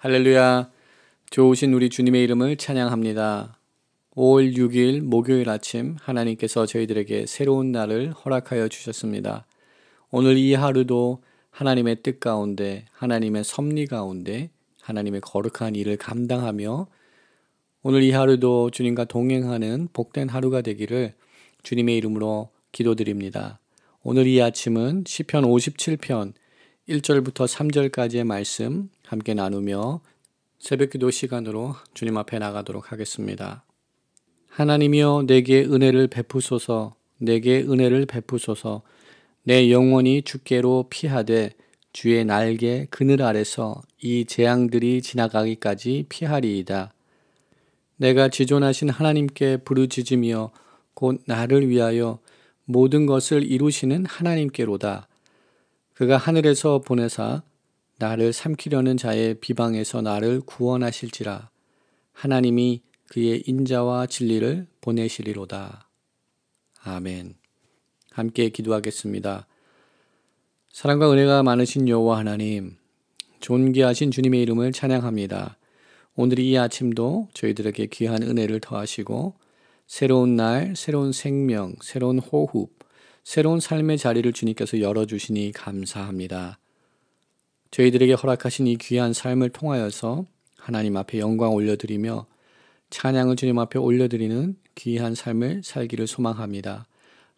할렐루야. 좋으신 우리 주님의 이름을 찬양합니다. 5월 6일 목요일 아침 하나님께서 저희들에게 새로운 날을 허락하여 주셨습니다. 오늘 이 하루도 하나님의 뜻 가운데, 하나님의 섭리 가운데, 하나님의 거룩한 일을 감당하며 오늘 이 하루도 주님과 동행하는 복된 하루가 되기를 주님의 이름으로 기도드립니다. 오늘 이 아침은 시편 57편 1절부터 3절까지의 말씀 함께 나누며 새벽기도 시간으로 주님 앞에 나가도록 하겠습니다. 하나님이여 내게 은혜를 베푸소서, 내게 은혜를 베푸소서. 내 영혼이 주께로 피하되 주의 날개 그늘 아래서 이 재앙들이 지나가기까지 피하리이다. 내가 지존하신 하나님께 부르짖으며 곧 나를 위하여 모든 것을 이루시는 하나님께로다. 그가 하늘에서 보내사 나를 삼키려는 자의 비방에서 나를 구원하실지라. 하나님이 그의 인자와 진리를 보내시리로다. 아멘. 함께 기도하겠습니다. 사랑과 은혜가 많으신 여호와 하나님, 존귀하신 주님의 이름을 찬양합니다. 오늘 이 아침도 저희들에게 귀한 은혜를 더하시고 새로운 날, 새로운 생명, 새로운 호흡, 새로운 삶의 자리를 주님께서 열어주시니 감사합니다. 저희들에게 허락하신 이 귀한 삶을 통하여서 하나님 앞에 영광 올려드리며 찬양을 주님 앞에 올려드리는 귀한 삶을 살기를 소망합니다.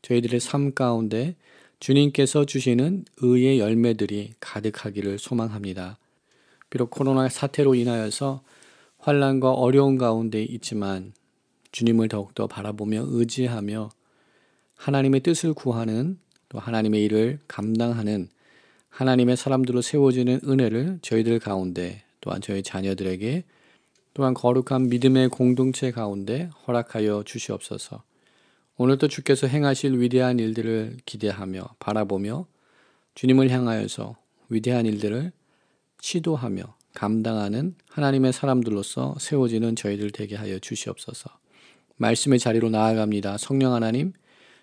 저희들의 삶 가운데 주님께서 주시는 의의 열매들이 가득하기를 소망합니다. 비록 코로나 사태로 인하여서 환난과 어려운 가운데 있지만 주님을 더욱더 바라보며 의지하며 하나님의 뜻을 구하는, 또 하나님의 일을 감당하는 하나님의 사람들로 세워지는 은혜를 저희들 가운데, 또한 저희 자녀들에게, 또한 거룩한 믿음의 공동체 가운데 허락하여 주시옵소서. 오늘도 주께서 행하실 위대한 일들을 기대하며 바라보며 주님을 향하여서 위대한 일들을 시도하며 감당하는 하나님의 사람들로서 세워지는 저희들 되게 하여 주시옵소서. 말씀의 자리로 나아갑니다. 성령 하나님,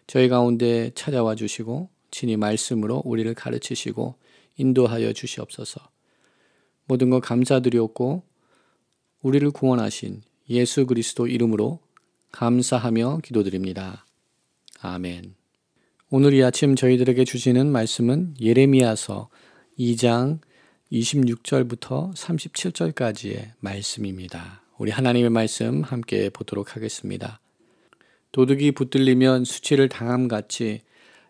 저희 가운데 찾아와 주시고 친히 말씀으로 우리를 가르치시고 인도하여 주시옵소서. 모든 것 감사드리옵고 우리를 구원하신 예수 그리스도 이름으로 감사하며 기도드립니다. 아멘. 오늘 이 아침 저희들에게 주시는 말씀은 예레미야서 2장 26절부터 37절까지의 말씀입니다. 우리 하나님의 말씀 함께 보도록 하겠습니다. 도둑이 붙들리면 수치를 당함같이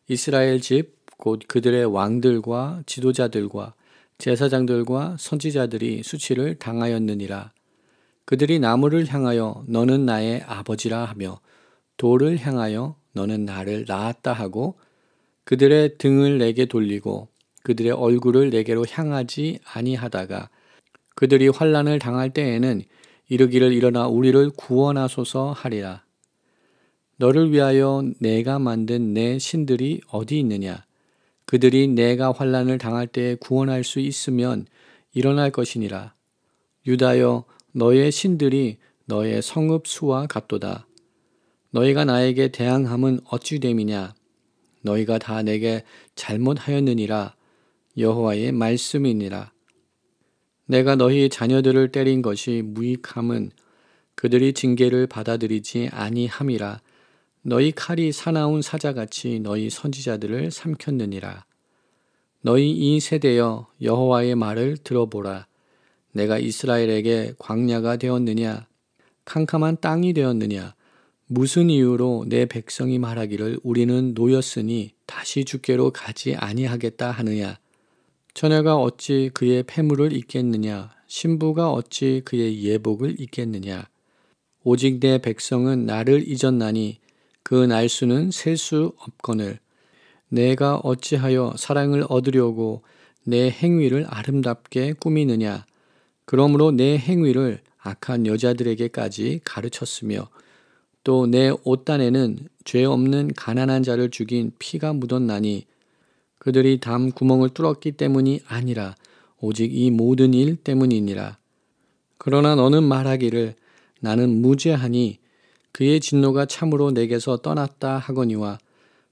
이스라엘 집 곧 그들의 왕들과 지도자들과 제사장들과 선지자들이 수치를 당하였느니라. 그들이 나무를 향하여 너는 나의 아버지라 하며 돌을 향하여 너는 나를 낳았다 하고 그들의 등을 내게 돌리고 그들의 얼굴을 내게로 향하지 아니하다가 그들이 환난을 당할 때에는 이르기를 일어나 우리를 구원하소서 하리라. 너를 위하여 내가 만든 내 신들이 어디 있느냐? 그들이 내가 환난을 당할 때에 구원할 수 있으면 일어날 것이니라. 유다여 너의 신들이 너의 성읍 수와 같도다. 너희가 나에게 대항함은 어찌 됨이냐? 너희가 다 내게 잘못하였느니라. 여호와의 말씀이니라. 내가 너희 자녀들을 때린 것이 무익함은 그들이 징계를 받아들이지 아니함이라. 너희 칼이 사나운 사자같이 너희 선지자들을 삼켰느니라. 너희 이 세대여 여호와의 말을 들어보라. 내가 이스라엘에게 광야가 되었느냐? 캄캄한 땅이 되었느냐? 무슨 이유로 내 백성이 말하기를 우리는 노였으니 다시 주께로 가지 아니하겠다 하느냐? 처녀가 어찌 그의 패물을 입겠느냐? 신부가 어찌 그의 예복을 입겠느냐? 오직 내 백성은 나를 잊었나니 그 날수는 셀 수 없거늘. 내가 어찌하여 사랑을 얻으려고 내 행위를 아름답게 꾸미느냐? 그러므로 내 행위를 악한 여자들에게까지 가르쳤으며 또 내 옷단에는 죄 없는 가난한 자를 죽인 피가 묻었나니 그들이 담 구멍을 뚫었기 때문이 아니라 오직 이 모든 일 때문이니라. 그러나 너는 말하기를 나는 무죄하니 그의 진노가 참으로 내게서 떠났다 하거니와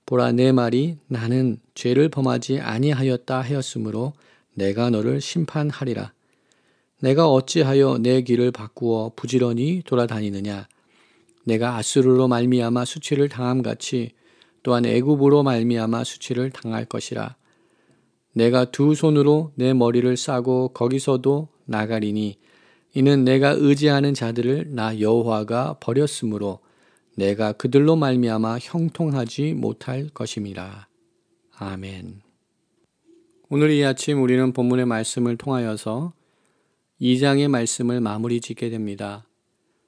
보라 내 말이 나는 죄를 범하지 아니하였다 하였으므로 내가 너를 심판하리라. 내가 어찌하여 내 길을 바꾸어 부지런히 돌아다니느냐? 내가 아수르로 말미암아 수치를 당함같이 또한 애굽으로 말미암아 수치를 당할 것이라. 내가 두 손으로 내 머리를 싸고 거기서도 나가리니 이는 내가 의지하는 자들을 나 여호와가 버렸으므로 내가 그들로 말미암아 형통하지 못할 것임이라. 아멘. 오늘 이 아침 우리는 본문의 말씀을 통하여서 2장의 말씀을 마무리 짓게 됩니다.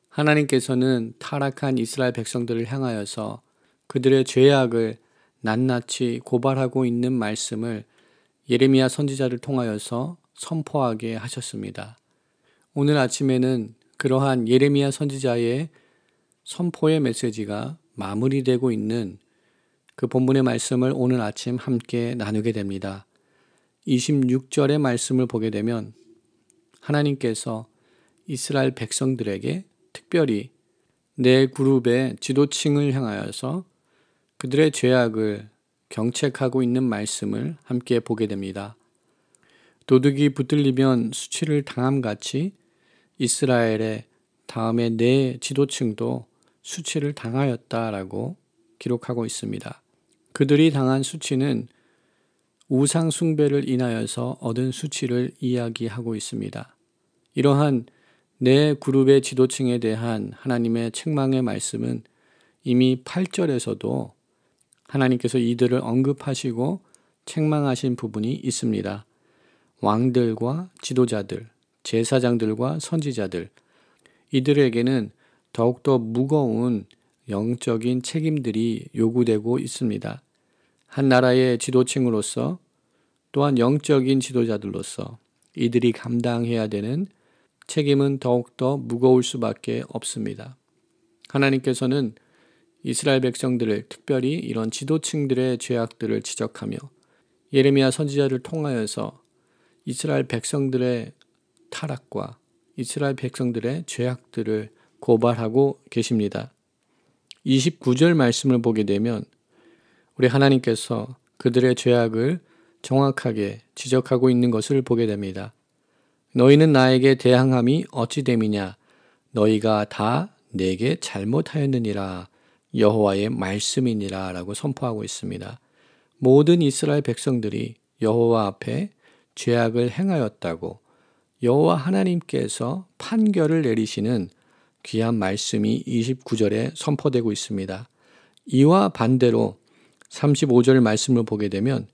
하나님께서는 타락한 이스라엘 백성들을 향하여서 그들의 죄악을 낱낱이 고발하고 있는 말씀을 예레미야 선지자를 통하여서 선포하게 하셨습니다. 오늘 아침에는 그러한 예레미야 선지자의 선포의 메시지가 마무리되고 있는 그 본문의 말씀을 오늘 아침 함께 나누게 됩니다. 26절의 말씀을 보게 되면 하나님께서 이스라엘 백성들에게 특별히 네 그룹의 지도층을 향하여서 그들의 죄악을 경책하고 있는 말씀을 함께 보게 됩니다. 도둑이 붙들리면 수치를 당함같이 이스라엘의 다음에 네 지도층도 수치를 당하였다라고 기록하고 있습니다. 그들이 당한 수치는 우상 숭배를 인하여서 얻은 수치를 이야기하고 있습니다. 이러한 네 그룹의 지도층에 대한 하나님의 책망의 말씀은 이미 8절에서도 하나님께서 이들을 언급하시고 책망하신 부분이 있습니다. 왕들과 지도자들, 제사장들과 선지자들, 이들에게는 더욱더 무거운 영적인 책임들이 요구되고 있습니다. 한 나라의 지도층으로서 또한 영적인 지도자들로서 이들이 감당해야 되는 책임은 더욱더 무거울 수밖에 없습니다. 하나님께서는 이스라엘 백성들을 특별히 이런 지도층들의 죄악들을 지적하며 예레미야 선지자를 통하여서 이스라엘 백성들의 타락과 이스라엘 백성들의 죄악들을 고발하고 계십니다. 29절 말씀을 보게 되면 우리 하나님께서 그들의 죄악을 정확하게 지적하고 있는 것을 보게 됩니다. 너희는 나에게 대항함이 어찌 됨이냐? 너희가 다 내게 잘못하였느니라. 여호와의 말씀이니라 라고 선포하고 있습니다. 모든 이스라엘 백성들이 여호와 앞에 죄악을 행하였다고 여호와 하나님께서 판결을 내리시는 귀한 말씀이 29절에 선포되고 있습니다. 이와 반대로 35절 말씀을 보게 되면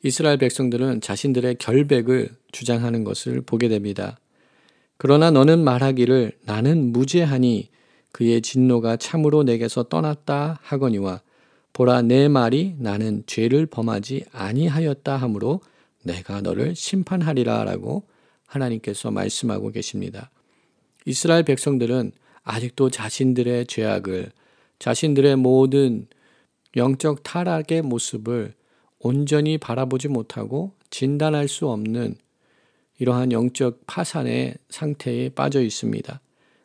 이스라엘 백성들은 자신들의 결백을 주장하는 것을 보게 됩니다. 그러나 너는 말하기를 나는 무죄하니 그의 진노가 참으로 내게서 떠났다 하거니와 보라 내 말이 나는 죄를 범하지 아니하였다 하므로 내가 너를 심판하리라 라고 하나님께서 말씀하고 계십니다. 이스라엘 백성들은 아직도 자신들의 죄악을 자신들의 모든 영적 타락의 모습을 온전히 바라보지 못하고 진단할 수 없는 이러한 영적 파산의 상태에 빠져 있습니다.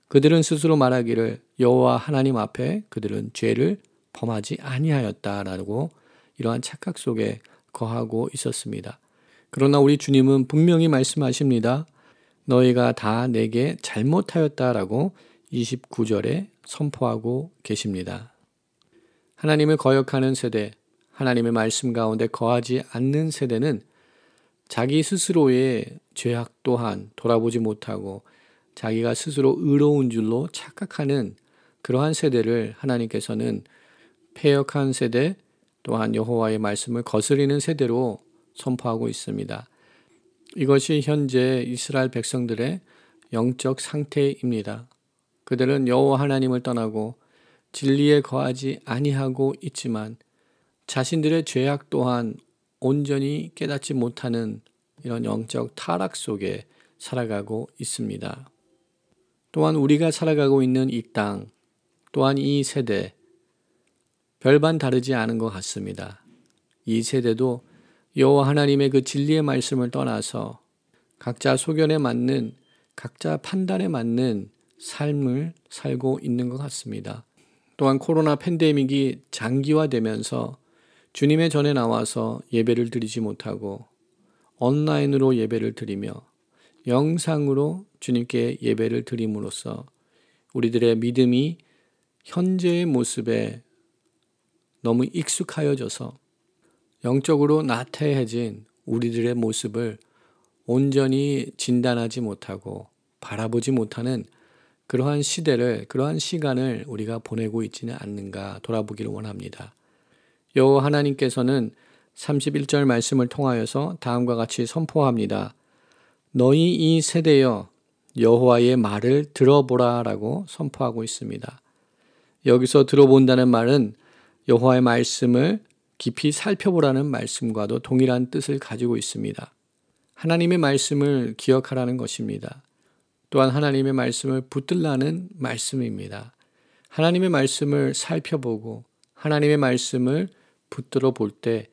그들은 스스로 말하기를 여호와 하나님 앞에 그들은 죄를 범하지 아니하였다라고 이러한 착각 속에 거하고 있었습니다. 그러나 우리 주님은 분명히 말씀하십니다. 너희가 다 내게 잘못하였다라고 29절에 선포하고 계십니다. 하나님을 거역하는 세대, 하나님의 말씀 가운데 거하지 않는 세대는 자기 스스로의 죄악 또한 돌아보지 못하고 자기가 스스로 의로운 줄로 착각하는 그러한 세대를 하나님께서는 패역한 세대 또한 여호와의 말씀을 거스리는 세대로 선포하고 있습니다. 이것이 현재 이스라엘 백성들의 영적 상태입니다. 그들은 여호와 하나님을 떠나고 진리에 거하지 아니하고 있지만 자신들의 죄악 또한 온전히 깨닫지 못하는 이런 영적 타락 속에 살아가고 있습니다. 또한 우리가 살아가고 있는 이 땅, 또한 이 세대, 별반 다르지 않은 것 같습니다. 이 세대도 여호와 하나님의 그 진리의 말씀을 떠나서 각자 소견에 맞는, 각자 판단에 맞는 삶을 살고 있는 것 같습니다. 또한 코로나 팬데믹이 장기화되면서 주님의 전에 나와서 예배를 드리지 못하고 온라인으로 예배를 드리며 영상으로 주님께 예배를 드림으로써 우리들의 믿음이 현재의 모습에 너무 익숙하여져서 영적으로 나태해진 우리들의 모습을 온전히 진단하지 못하고 바라보지 못하는 그러한 시대를, 그러한 시간을 우리가 보내고 있지는 않는가 돌아보기를 원합니다. 여호와 하나님께서는 31절 말씀을 통하여서 다음과 같이 선포합니다. 너희 이 세대여 여호와의 말을 들어보라 라고 선포하고 있습니다. 여기서 들어본다는 말은 여호와의 말씀을 깊이 살펴보라는 말씀과도 동일한 뜻을 가지고 있습니다. 하나님의 말씀을 기억하라는 것입니다. 또한 하나님의 말씀을 붙들라는 말씀입니다. 하나님의 말씀을 살펴보고 하나님의 말씀을 붙들어 볼 때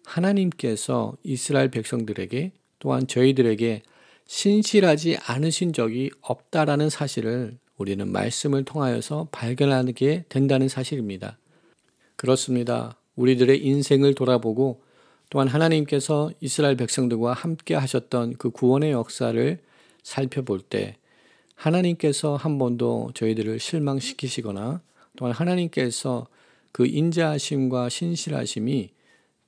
하나님께서 이스라엘 백성들에게 또한 저희들에게 신실하지 않으신 적이 없다라는 사실을 우리는 말씀을 통하여서 발견하게 된다는 사실입니다. 그렇습니다. 우리들의 인생을 돌아보고 또한 하나님께서 이스라엘 백성들과 함께 하셨던 그 구원의 역사를 살펴볼 때 하나님께서 한 번도 저희들을 실망시키시거나 또한 하나님께서 그 인자하심과 신실하심이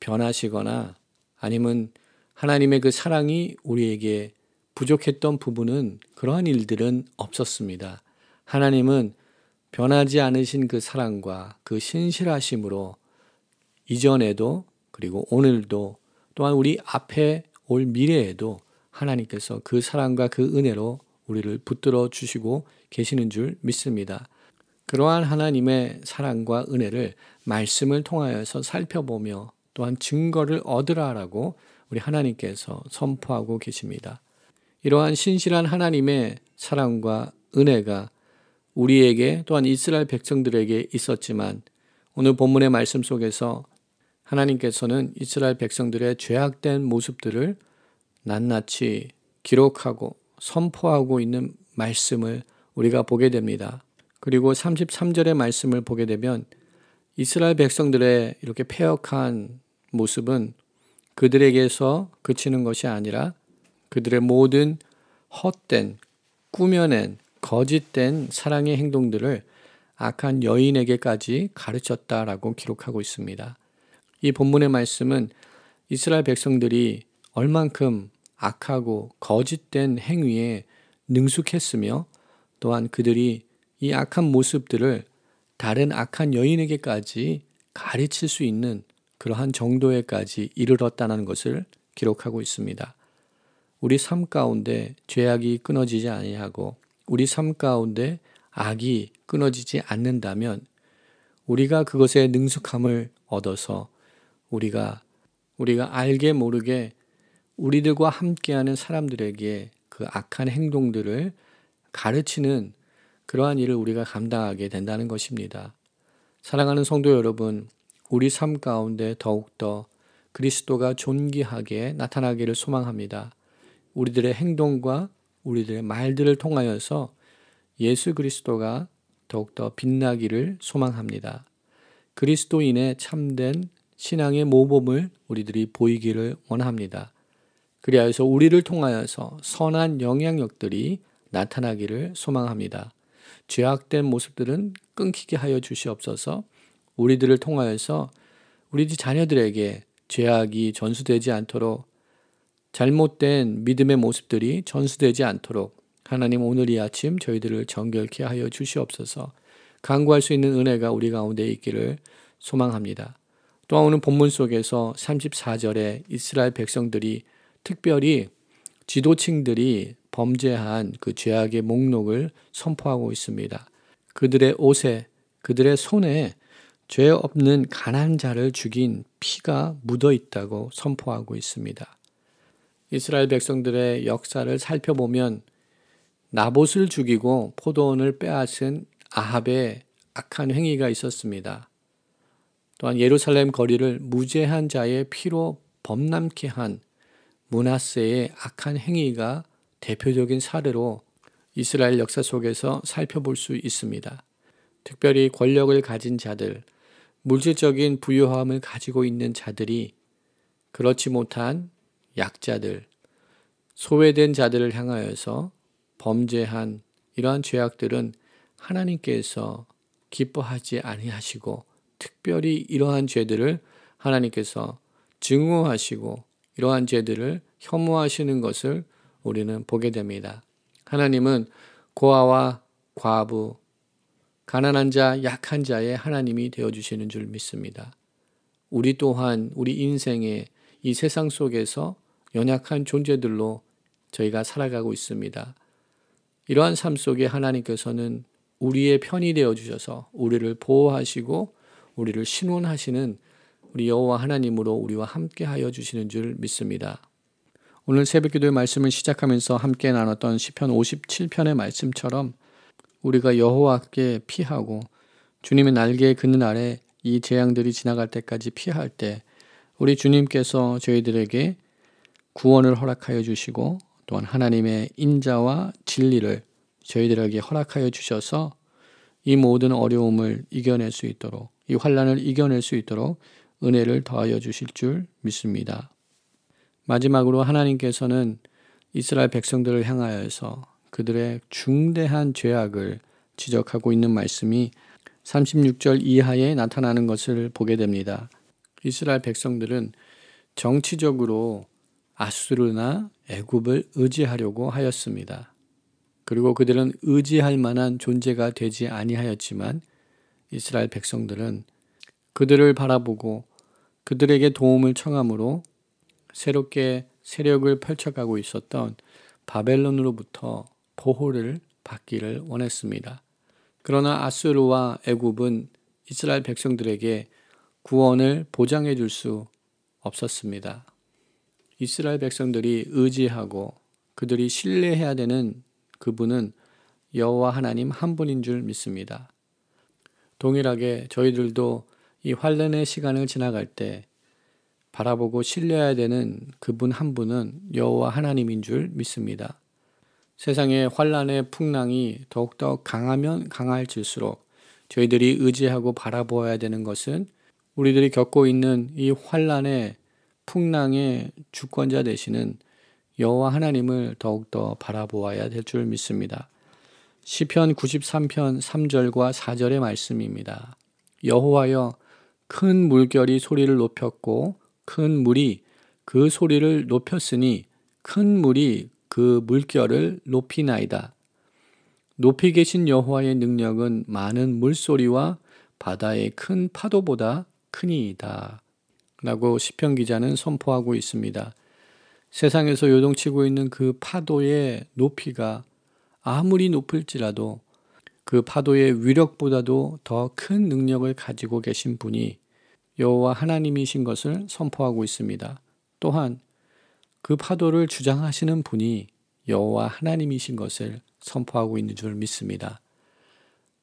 변하시거나 아니면 하나님의 그 사랑이 우리에게 부족했던 부분은 그러한 일들은 없었습니다. 하나님은 변하지 않으신 그 사랑과 그 신실하심으로 이전에도 그리고 오늘도 또한 우리 앞에 올 미래에도 하나님께서 그 사랑과 그 은혜로 우리를 붙들어 주시고 계시는 줄 믿습니다. 그러한 하나님의 사랑과 은혜를 말씀을 통하여서 살펴보며 또한 증거를 얻으라라고 우리 하나님께서 선포하고 계십니다. 이러한 신실한 하나님의 사랑과 은혜가 우리에게 또한 이스라엘 백성들에게 있었지만 오늘 본문의 말씀 속에서 하나님께서는 이스라엘 백성들의 죄악된 모습들을 낱낱이 기록하고 선포하고 있는 말씀을 우리가 보게 됩니다. 그리고 33절의 말씀을 보게 되면 이스라엘 백성들의 이렇게 패역한 모습은 그들에게서 그치는 것이 아니라 그들의 모든 헛된, 꾸며낸, 거짓된 사랑의 행동들을 악한 여인에게까지 가르쳤다라고 기록하고 있습니다. 이 본문의 말씀은 이스라엘 백성들이 얼만큼 악하고 거짓된 행위에 능숙했으며 또한 그들이 이 악한 모습들을 다른 악한 여인에게까지 가르칠 수 있는 그러한 정도에까지 이르렀다는 것을 기록하고 있습니다. 우리 삶 가운데 죄악이 끊어지지 아니하고 우리 삶 가운데 악이 끊어지지 않는다면 우리가 그것에 능숙함을 얻어서 우리가 알게 모르게 우리들과 함께하는 사람들에게 그 악한 행동들을 가르치는 그러한 일을 우리가 감당하게 된다는 것입니다. 사랑하는 성도 여러분, 우리 삶 가운데 더욱더 그리스도가 존귀하게 나타나기를 소망합니다. 우리들의 행동과 우리들의 말들을 통하여서 예수 그리스도가 더욱더 빛나기를 소망합니다. 그리스도인의 참된 신앙의 모범을 우리들이 보이기를 원합니다. 그리하여서 우리를 통하여서 선한 영향력들이 나타나기를 소망합니다. 죄악된 모습들은 끊기게 하여 주시옵소서. 우리들을 통하여서 우리 자녀들에게 죄악이 전수되지 않도록 잘못된 믿음의 모습들이 전수되지 않도록 하나님 오늘 이 아침 저희들을 정결케 하여 주시옵소서. 간구할 수 있는 은혜가 우리 가운데 있기를 소망합니다. 또한 오늘 본문 속에서 34절에 이스라엘 백성들이 특별히 지도층들이 범죄한 그 죄악의 목록을 선포하고 있습니다. 그들의 옷에, 그들의 손에 죄 없는 가난한 자를 죽인 피가 묻어 있다고 선포하고 있습니다. 이스라엘 백성들의 역사를 살펴보면 나봇을 죽이고 포도원을 빼앗은 아합의 악한 행위가 있었습니다. 또한 예루살렘 거리를 무죄한 자의 피로 범람케 한 므낫세의 악한 행위가 대표적인 사례로 이스라엘 역사 속에서 살펴볼 수 있습니다. 특별히 권력을 가진 자들, 물질적인 부유함을 가지고 있는 자들이 그렇지 못한 약자들, 소외된 자들을 향하여서 범죄한 이러한 죄악들은 하나님께서 기뻐하지 아니하시고 특별히 이러한 죄들을 하나님께서 증오하시고 이러한 죄들을 혐오하시는 것을 우리는 보게 됩니다. 하나님은 고아와 과부, 가난한 자, 약한 자의 하나님이 되어주시는 줄 믿습니다. 우리 또한 우리 인생의 이 세상 속에서 연약한 존재들로 저희가 살아가고 있습니다. 이러한 삶 속에 하나님께서는 우리의 편이 되어주셔서 우리를 보호하시고 우리를 신원하시는 우리 여호와 하나님으로 우리와 함께하여 주시는 줄 믿습니다. 오늘 새벽기도의 말씀을 시작하면서 함께 나눴던 시편 57편의 말씀처럼 우리가 여호와께 피하고 주님의 날개에 그늘 아래 이 재앙들이 지나갈 때까지 피할 때 우리 주님께서 저희들에게 구원을 허락하여 주시고 또한 하나님의 인자와 진리를 저희들에게 허락하여 주셔서 이 모든 어려움을 이겨낼 수 있도록 이 환난을 이겨낼 수 있도록 은혜를 더하여 주실 줄 믿습니다. 마지막으로 하나님께서는 이스라엘 백성들을 향하여서 그들의 중대한 죄악을 지적하고 있는 말씀이 36절 이하에 나타나는 것을 보게 됩니다. 이스라엘 백성들은 정치적으로 아수르나 애굽을 의지하려고 하였습니다. 그리고 그들은 의지할 만한 존재가 되지 아니하였지만 이스라엘 백성들은 그들을 바라보고 그들에게 도움을 청함으로 새롭게 세력을 펼쳐가고 있었던 바벨론으로부터 보호를 받기를 원했습니다. 그러나 아수르와 애굽은 이스라엘 백성들에게 구원을 보장해 줄 수 없었습니다. 이스라엘 백성들이 의지하고 그들이 신뢰해야 되는 그분은 여호와 하나님 한 분인 줄 믿습니다. 동일하게 저희들도 이 환난의 시간을 지나갈 때 바라보고 신뢰해야 되는 그분 한 분은 여호와 하나님인 줄 믿습니다. 세상의 환난의 풍랑이 더욱더 강하면 강할수록 저희들이 의지하고 바라보아야 되는 것은 우리들이 겪고 있는 이 환난의 풍랑의 주권자 되시는 여호와 하나님을 더욱더 바라보아야 될 줄 믿습니다. 시편 93편 3절과 4절의 말씀입니다. 여호와여 큰 물결이 소리를 높였고 큰 물이 그 소리를 높였으니 큰 물이 그 물결을 높이나이다. 높이 계신 여호와의 능력은 많은 물소리와 바다의 큰 파도보다 크니이다. 라고 시편 기자는 선포하고 있습니다. 세상에서 요동치고 있는 그 파도의 높이가 아무리 높을지라도 그 파도의 위력보다도 더 큰 능력을 가지고 계신 분이 여호와 하나님이신 것을 선포하고 있습니다. 또한 그 파도를 주장하시는 분이 여호와 하나님이신 것을 선포하고 있는 줄 믿습니다.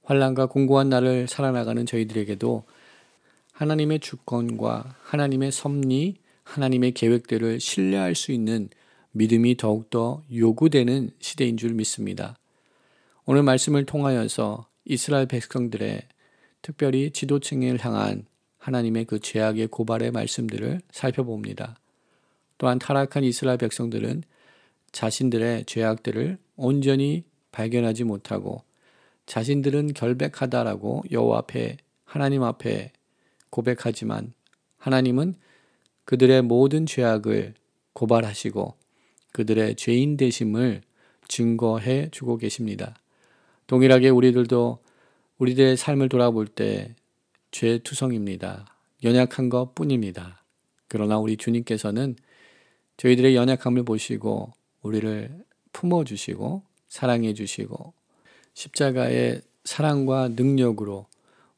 환난과 공고한 날을 살아나가는 저희들에게도 하나님의 주권과 하나님의 섭리, 하나님의 계획들을 신뢰할 수 있는 믿음이 더욱더 요구되는 시대인 줄 믿습니다. 오늘 말씀을 통하여서 이스라엘 백성들의 특별히 지도층을 향한 하나님의 그 죄악의 고발의 말씀들을 살펴봅니다. 또한 타락한 이스라엘 백성들은 자신들의 죄악들을 온전히 발견하지 못하고 자신들은 결백하다라고 여호와 앞에 하나님 앞에 고백하지만 하나님은 그들의 모든 죄악을 고발하시고 그들의 죄인 되심을 증거해 주고 계십니다. 동일하게 우리들도 우리들의 삶을 돌아볼 때 죄투성입니다. 연약한 것 뿐입니다. 그러나 우리 주님께서는 저희들의 연약함을 보시고 우리를 품어주시고 사랑해주시고 십자가의 사랑과 능력으로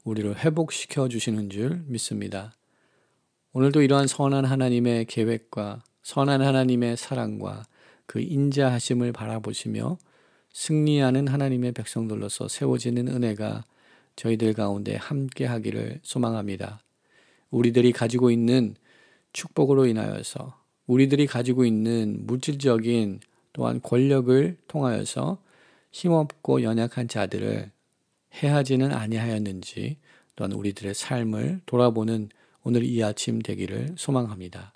우리를 회복시켜 주시는 줄 믿습니다. 오늘도 이러한 선한 하나님의 계획과 선한 하나님의 사랑과 그 인자하심을 바라보시며 승리하는 하나님의 백성들로서 세워지는 은혜가 저희들 가운데 함께 하기를 소망합니다. 우리들이 가지고 있는 축복으로 인하여서 우리들이 가지고 있는 물질적인 또한 권력을 통하여서 힘없고 연약한 자들을 해하지는 아니하였는지 또한 우리들의 삶을 돌아보는 오늘 이 아침 되기를 소망합니다.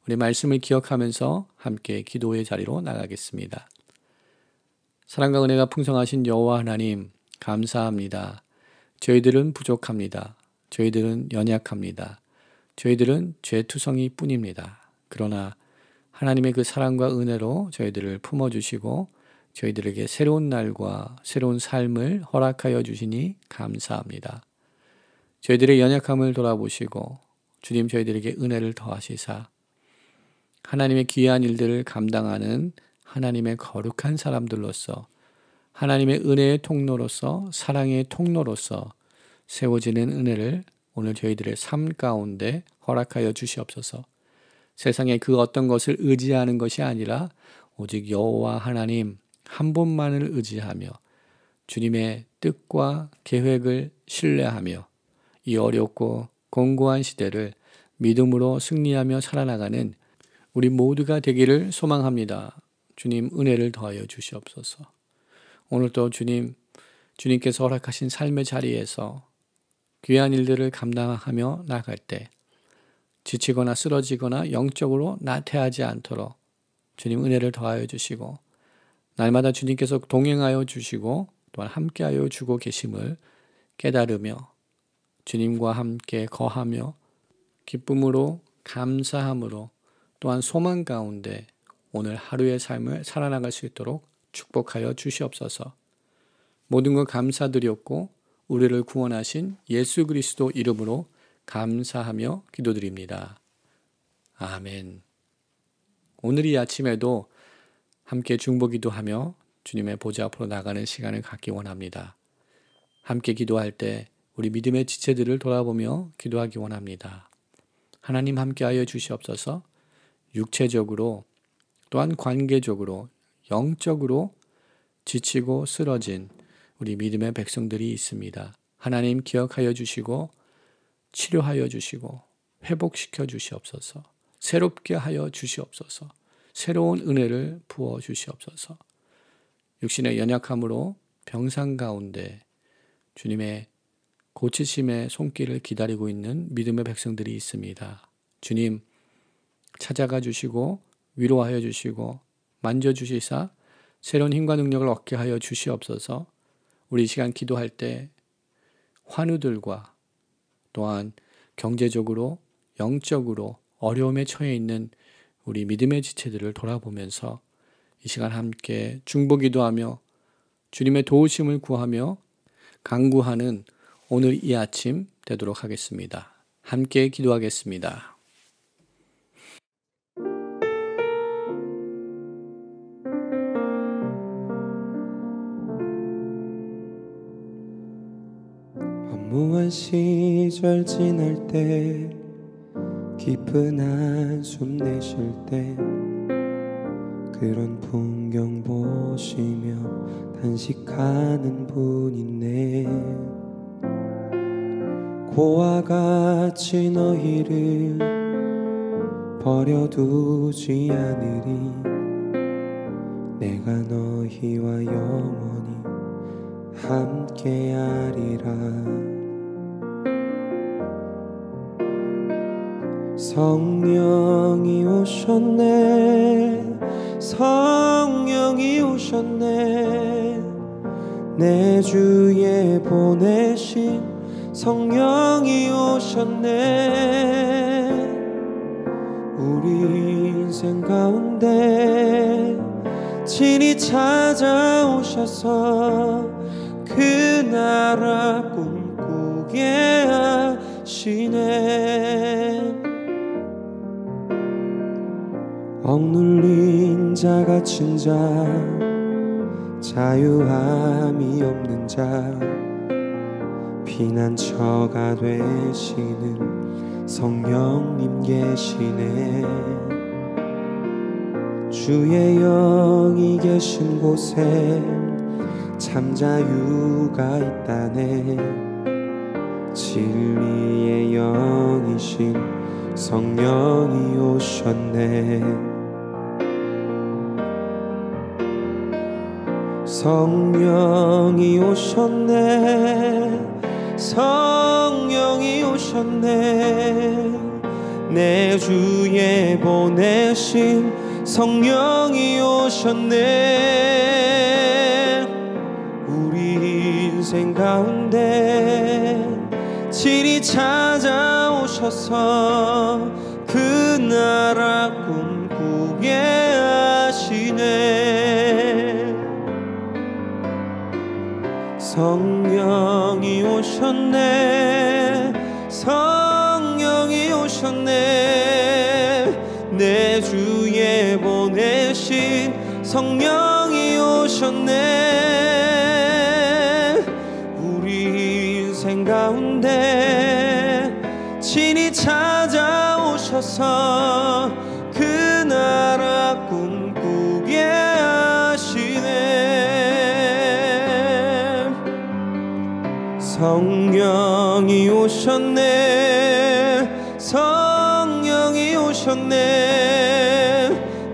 우리 말씀을 기억하면서 함께 기도의 자리로 나가겠습니다. 사랑과 은혜가 풍성하신 여호와 하나님, 감사합니다. 저희들은 부족합니다. 저희들은 연약합니다. 저희들은 죄투성이 뿐입니다. 그러나 하나님의 그 사랑과 은혜로 저희들을 품어주시고 저희들에게 새로운 날과 새로운 삶을 허락하여 주시니 감사합니다. 저희들의 연약함을 돌아보시고 주님 저희들에게 은혜를 더하시사 하나님의 귀한 일들을 감당하는 하나님의 거룩한 사람들로서 하나님의 은혜의 통로로서 사랑의 통로로서 세워지는 은혜를 오늘 저희들의 삶 가운데 허락하여 주시옵소서. 세상에 그 어떤 것을 의지하는 것이 아니라 오직 여호와 하나님 한 분만을 의지하며 주님의 뜻과 계획을 신뢰하며 이 어렵고 공고한 시대를 믿음으로 승리하며 살아나가는 우리 모두가 되기를 소망합니다. 주님 은혜를 더하여 주시옵소서. 오늘도 주님께서 허락하신 삶의 자리에서 귀한 일들을 감당하며 나갈 때 지치거나 쓰러지거나 영적으로 나태하지 않도록 주님 은혜를 더하여 주시고 날마다 주님께서 동행하여 주시고 또한 함께하여 주고 계심을 깨달으며 주님과 함께 거하며 기쁨으로 감사함으로 또한 소망 가운데 오늘 하루의 삶을 살아나갈 수 있도록 축복하여 주시옵소서. 모든 것 감사드렸고 우리를 구원하신 예수 그리스도 이름으로 감사하며 기도드립니다. 아멘. 오늘 이 아침에도 함께 중보기도하며 주님의 보좌 앞으로 나가는 시간을 갖기 원합니다. 함께 기도할 때 우리 믿음의 지체들을 돌아보며 기도하기 원합니다. 하나님 함께하여 주시옵소서. 육체적으로 또한 관계적으로 영적으로 지치고 쓰러진 우리 믿음의 백성들이 있습니다. 하나님 기억하여 주시고 치료하여 주시고 회복시켜 주시옵소서. 새롭게 하여 주시옵소서. 새로운 은혜를 부어 주시옵소서. 육신의 연약함으로 병상 가운데 주님의 고치심의 손길을 기다리고 있는 믿음의 백성들이 있습니다. 주님 찾아가 주시고 위로하여 주시고 만져주시사 새로운 힘과 능력을 얻게 하여 주시옵소서. 우리 이 시간 기도할 때 환우들과 또한 경제적으로 영적으로 어려움에 처해 있는 우리 믿음의 지체들을 돌아보면서 이 시간 함께 중보기도하며 주님의 도우심을 구하며 간구하는 오늘 이 아침 되도록 하겠습니다. 함께 기도하겠습니다. 무한 시절 지날 때 깊은 한숨 내쉴 때 그런 풍경 보시며 단식하는 분 있네. 고와 같이 너희를 버려두지 않으리. 내가 너희와 영원히 함께하리라. 성령이 오셨네. 성령이 오셨네. 내 주에 보내신 성령이 오셨네. 우리 인생 가운데 친히 찾아오셔서 그 나라 꿈꾸게 하시네. 억눌린 자 갇힌 자 자유함이 없는 자 피난처가 되시는 성령님 계시네. 주의 영이 계신 곳에 참 자유가 있다네. 진리의 영이신 성령이 오셨네. 성령이 오셨네. 성령이 오셨네. 내 주에 보내신 성령이 오셨네. 우리 인생 가운데 친히 찾아오셔서 그 나라 꿈꾸게 하시네. 성령이 오셨네. 성령이 오셨네. 내 주에 보내신 성령이 오셨네. 우리 인생 가운데 친히 찾아오셔서 그 나라 꿈꾸게 하시네. 성령이 오셨네. 성령이 오셨네.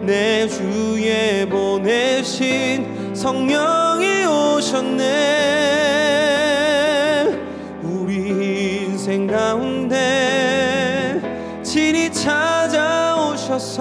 내 주에 보내신 성령이 오셨네. 우리 인생 가운데 친히 찾아오셔서